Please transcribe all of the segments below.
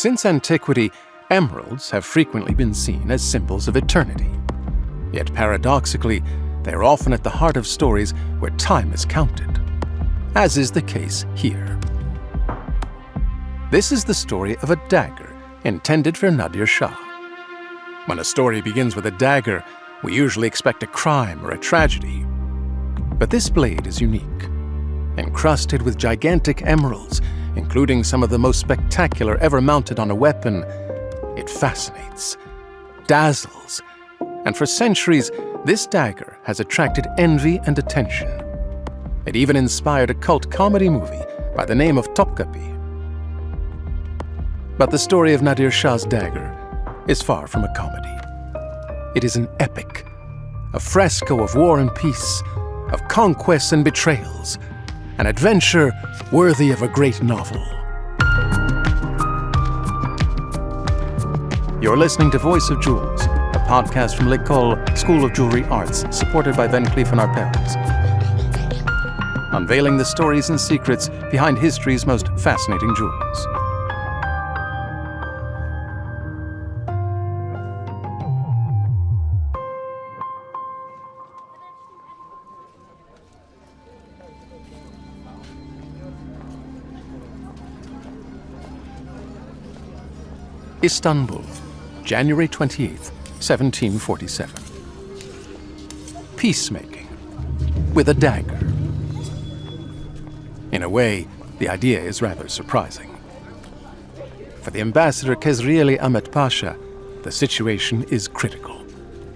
Since antiquity, emeralds have frequently been seen as symbols of eternity. Yet paradoxically, they are often at the heart of stories where time is counted, as is the case here. This is the story of a dagger intended for Nadir Shah. When a story begins with a dagger, we usually expect a crime or a tragedy. But this blade is unique, encrusted with gigantic emeralds, including some of the most spectacular ever mounted on a weapon. It fascinates, dazzles, and for centuries, this dagger has attracted envy and attention. It even inspired a cult comedy movie by the name of Topkapi. But the story of Nadir Shah's dagger is far from a comedy. It is an epic, a fresco of war and peace, of conquests and betrayals, an adventure worthy of a great novel. You're listening to Voice of Jewels, a podcast from L'École, School of Jewelry Arts, supported by Cleef Arpels. Unveiling the stories and secrets behind history's most fascinating jewels. Istanbul, January 28th, 1747. Peacemaking with a dagger. In a way, the idea is rather surprising. For the ambassador Kezrieli Ahmet Pasha, the situation is critical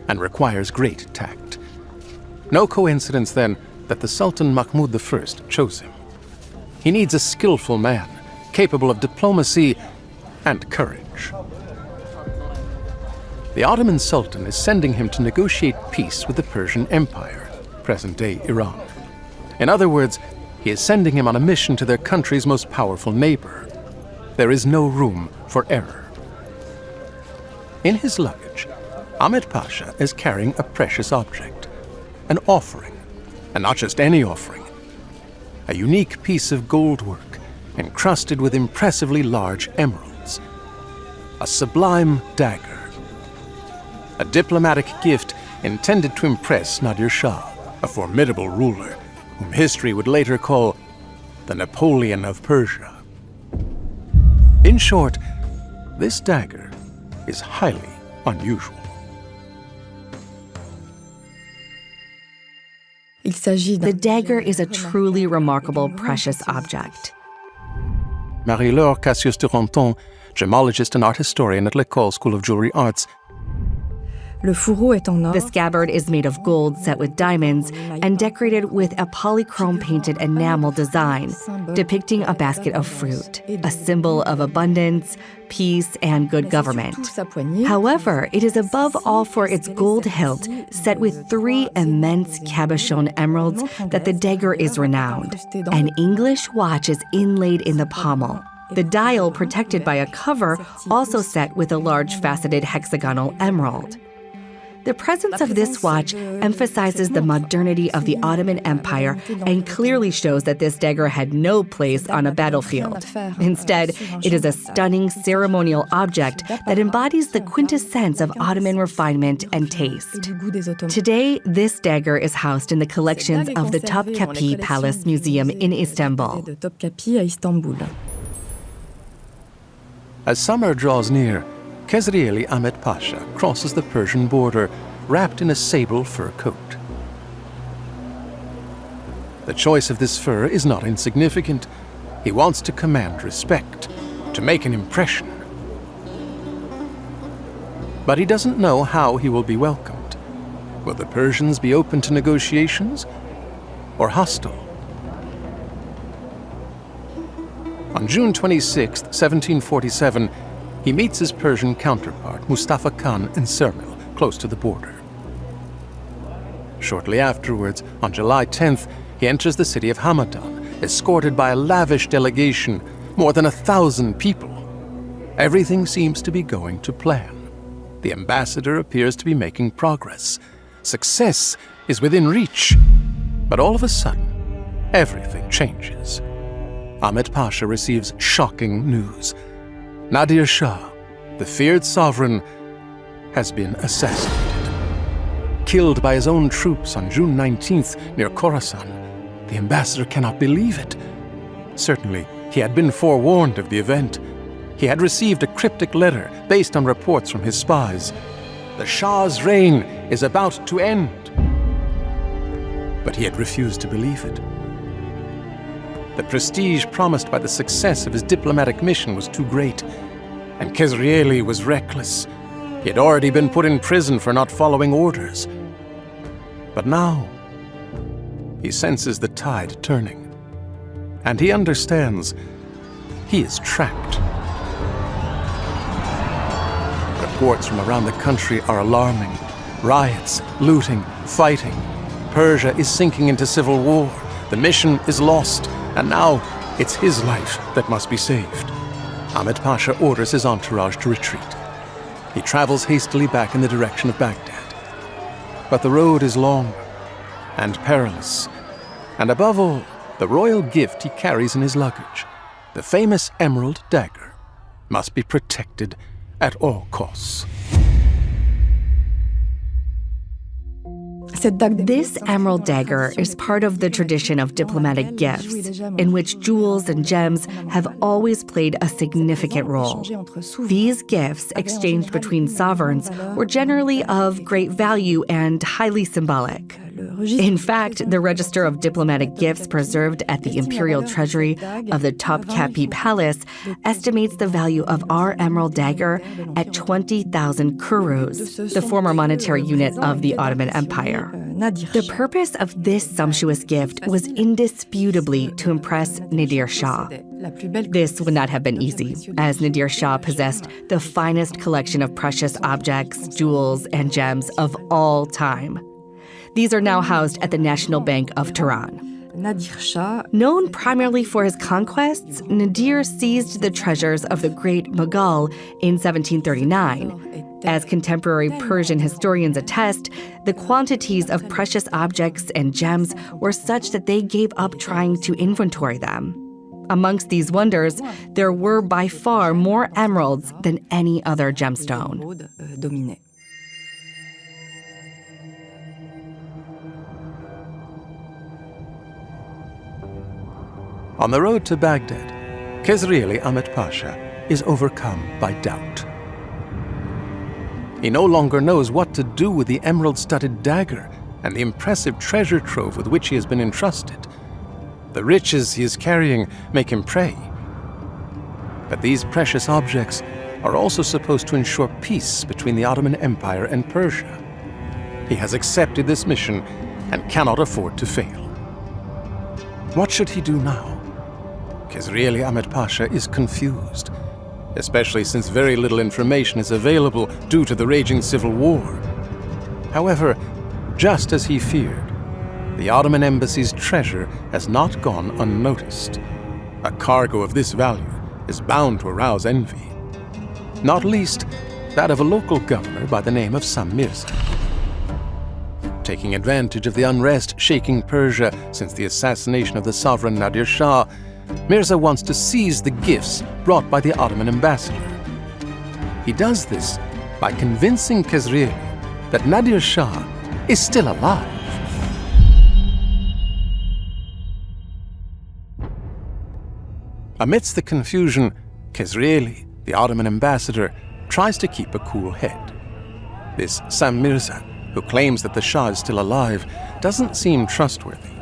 and requires great tact. No coincidence, then, that the Sultan Mahmud I chose him. He needs a skillful man, capable of diplomacy and courage. The Ottoman Sultan is sending him to negotiate peace with the Persian Empire, present-day Iran. In other words, he is sending him on a mission to their country's most powerful neighbor. There is no room for error. In his luggage, Ahmet Pasha is carrying a precious object, an offering, and not just any offering, a unique piece of gold work encrusted with impressively large emeralds, a sublime dagger, a diplomatic gift intended to impress Nadir Shah, a formidable ruler whom history would later call the Napoleon of Persia. In short, this dagger is highly unusual. The dagger is a truly remarkable, precious object. Marie-Laure Cassius-Duranton, gemologist and art historian at L'École School of Jewelry Arts. The scabbard is made of gold set with diamonds and decorated with a polychrome painted enamel design depicting a basket of fruit, a symbol of abundance, peace, and good government. However, it is above all for its gold hilt set with 3 immense cabochon emeralds that the dagger is renowned. An English watch is inlaid in the pommel. The dial, protected by a cover, also set with a large faceted hexagonal emerald. The presence of this watch emphasizes the modernity of the Ottoman Empire and clearly shows that this dagger had no place on a battlefield. Instead, it is a stunning ceremonial object that embodies the quintessence of Ottoman refinement and taste. Today, this dagger is housed in the collections of the Topkapi Palace Museum in Istanbul. As summer draws near, Kezrieli Ahmet Pasha crosses the Persian border, wrapped in a sable fur coat. The choice of this fur is not insignificant. He wants to command respect, to make an impression. But he doesn't know how he will be welcomed. Will the Persians be open to negotiations or hostile? On June 26, 1747, he meets his Persian counterpart, Mustafa Khan, in Sermil, close to the border. Shortly afterwards, on July 10th, he enters the city of Hamadan, escorted by a lavish delegation, more than 1,000 people. Everything seems to be going to plan. The ambassador appears to be making progress. Success is within reach. But all of a sudden, everything changes. Ahmet Pasha receives shocking news. Nadir Shah, the feared sovereign, has been assassinated. Killed by his own troops on June 19th near Khorasan, the ambassador cannot believe it. Certainly, he had been forewarned of the event. He had received a cryptic letter based on reports from his spies. The Shah's reign is about to end. But he had refused to believe it. The prestige promised by the success of his diplomatic mission was too great, and Khezrieli was reckless. He had already been put in prison for not following orders. But now, he senses the tide turning, and he understands he is trapped. Reports from around the country are alarming. Riots, looting, fighting. Persia is sinking into civil war. The mission is lost, and now it's his life that must be saved. Ahmed Pasha orders his entourage to retreat. He travels hastily back in the direction of Baghdad. But the road is long and perilous, and above all, the royal gift he carries in his luggage, the famous emerald dagger, must be protected at all costs. This emerald dagger is part of the tradition of diplomatic gifts, in which jewels and gems have always played a significant role. These gifts, exchanged between sovereigns, were generally of great value and highly symbolic. In fact, the register of diplomatic gifts preserved at the Imperial Treasury of the Topkapi Palace estimates the value of our emerald dagger at 20,000 kurus, the former monetary unit of the Ottoman Empire. The purpose of this sumptuous gift was indisputably to impress Nadir Shah. This would not have been easy, as Nadir Shah possessed the finest collection of precious objects, jewels, and gems of all time. These are now housed at the National Bank of Tehran. Known primarily for his conquests, Nadir seized the treasures of the great Mughal in 1739. As contemporary Persian historians attest, the quantities of precious objects and gems were such that they gave up trying to inventory them. Amongst these wonders, there were by far more emeralds than any other gemstone. On the road to Baghdad, Khezrieli Ahmed Pasha is overcome by doubt. He no longer knows what to do with the emerald-studded dagger and the impressive treasure trove with which he has been entrusted. The riches he is carrying make him pray. But these precious objects are also supposed to ensure peace between the Ottoman Empire and Persia. He has accepted this mission and cannot afford to fail. What should he do now? Khezrieli Ahmed Pasha is confused, especially since very little information is available due to the raging civil war. However, just as he feared, the Ottoman embassy's treasure has not gone unnoticed. A cargo of this value is bound to arouse envy, not least that of a local governor by the name of Sam Mirza. Taking advantage of the unrest shaking Persia since the assassination of the sovereign Nadir Shah, Mirza wants to seize the gifts brought by the Ottoman ambassador. He does this by convincing Khezrieli that Nadir Shah is still alive. Amidst the confusion, Khezrieli, the Ottoman ambassador, tries to keep a cool head. This Sam Mirza, who claims that the Shah is still alive, doesn't seem trustworthy.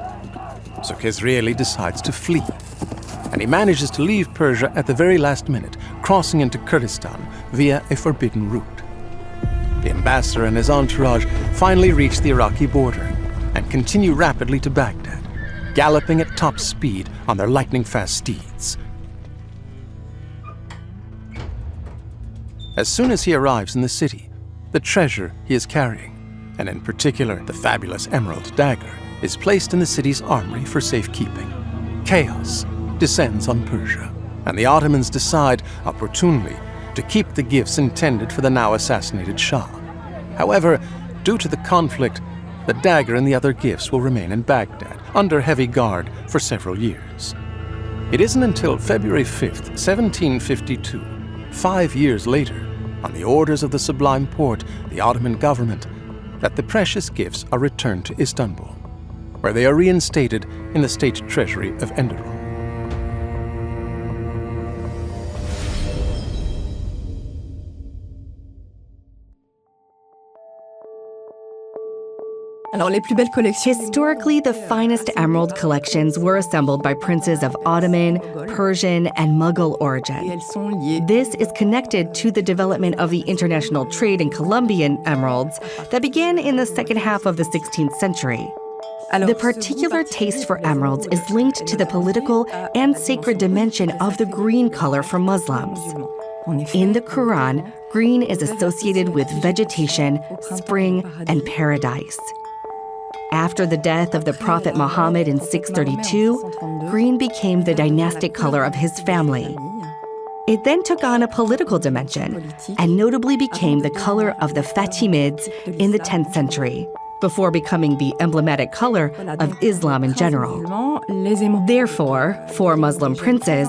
So Khezrieli decides to flee, and he manages to leave Persia at the very last minute, crossing into Kurdistan via a forbidden route. The ambassador and his entourage finally reach the Iraqi border and continue rapidly to Baghdad, galloping at top speed on their lightning-fast steeds. As soon as he arrives in the city, the treasure he is carrying, and in particular the fabulous emerald dagger, is placed in the city's armory for safekeeping. Chaos descends on Persia, and the Ottomans decide, opportunely, to keep the gifts intended for the now assassinated Shah. However, due to the conflict, the dagger and the other gifts will remain in Baghdad, under heavy guard, for several years. It isn't until February 5th, 1752, 5 years later, on the orders of the Sublime Porte, the Ottoman government, that the precious gifts are returned to Istanbul, where they are reinstated in the state treasury of Enderun. Historically, the finest emerald collections were assembled by princes of Ottoman, Persian, and Mughal origin. This is connected to the development of the international trade in Colombian emeralds that began in the second half of the 16th century. The particular taste for emeralds is linked to the political and sacred dimension of the green color for Muslims. In the Quran, green is associated with vegetation, spring, and paradise. After the death of the Prophet Muhammad in 632, green became the dynastic color of his family. It then took on a political dimension and notably became the color of the Fatimids in the 10th century, before becoming the emblematic color of Islam in general. Therefore, for Muslim princes,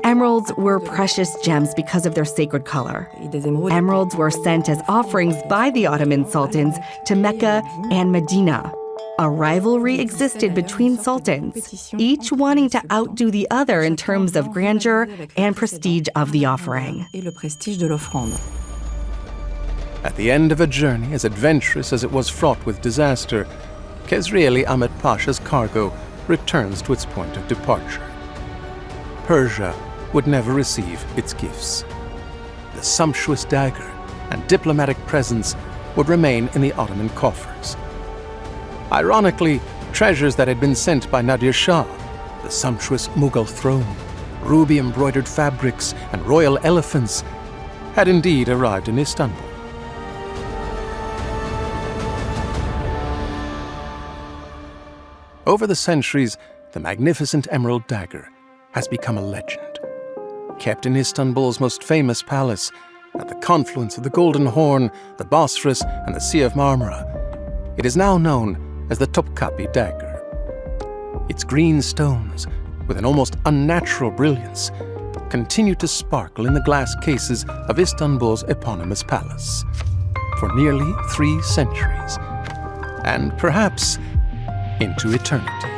emeralds were precious gems because of their sacred color. Emeralds were sent as offerings by the Ottoman sultans to Mecca and Medina. A rivalry existed between sultans, each wanting to outdo the other in terms of grandeur and prestige of the offering. At the end of a journey as adventurous as it was fraught with disaster, Khesrieli Ahmed Pasha's cargo returns to its point of departure. Persia would never receive its gifts. The sumptuous dagger and diplomatic presents would remain in the Ottoman coffers. Ironically, treasures that had been sent by Nadir Shah, the sumptuous Mughal throne, ruby-embroidered fabrics, and royal elephants, had indeed arrived in Istanbul. Over the centuries, the magnificent emerald dagger has become a legend. Kept in Istanbul's most famous palace, at the confluence of the Golden Horn, the Bosphorus, and the Sea of Marmara, it is now known as the Topkapi dagger. Its green stones, with an almost unnatural brilliance, continue to sparkle in the glass cases of Istanbul's eponymous palace for nearly 3 centuries, and perhaps into eternity.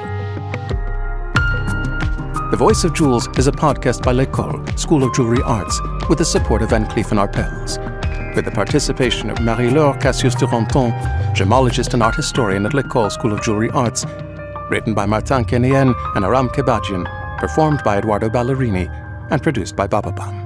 The Voice of Jewels is a podcast by L'École, School of Jewelry Arts, with the support of Cleef Arpels, with the participation of Marie-Laure Cassius-Duranton, gemologist and art historian at L'École School of Jewelry Arts, written by Martin Kenien and Aram Kebadjian, performed by Eduardo Ballerini, and produced by Bababam.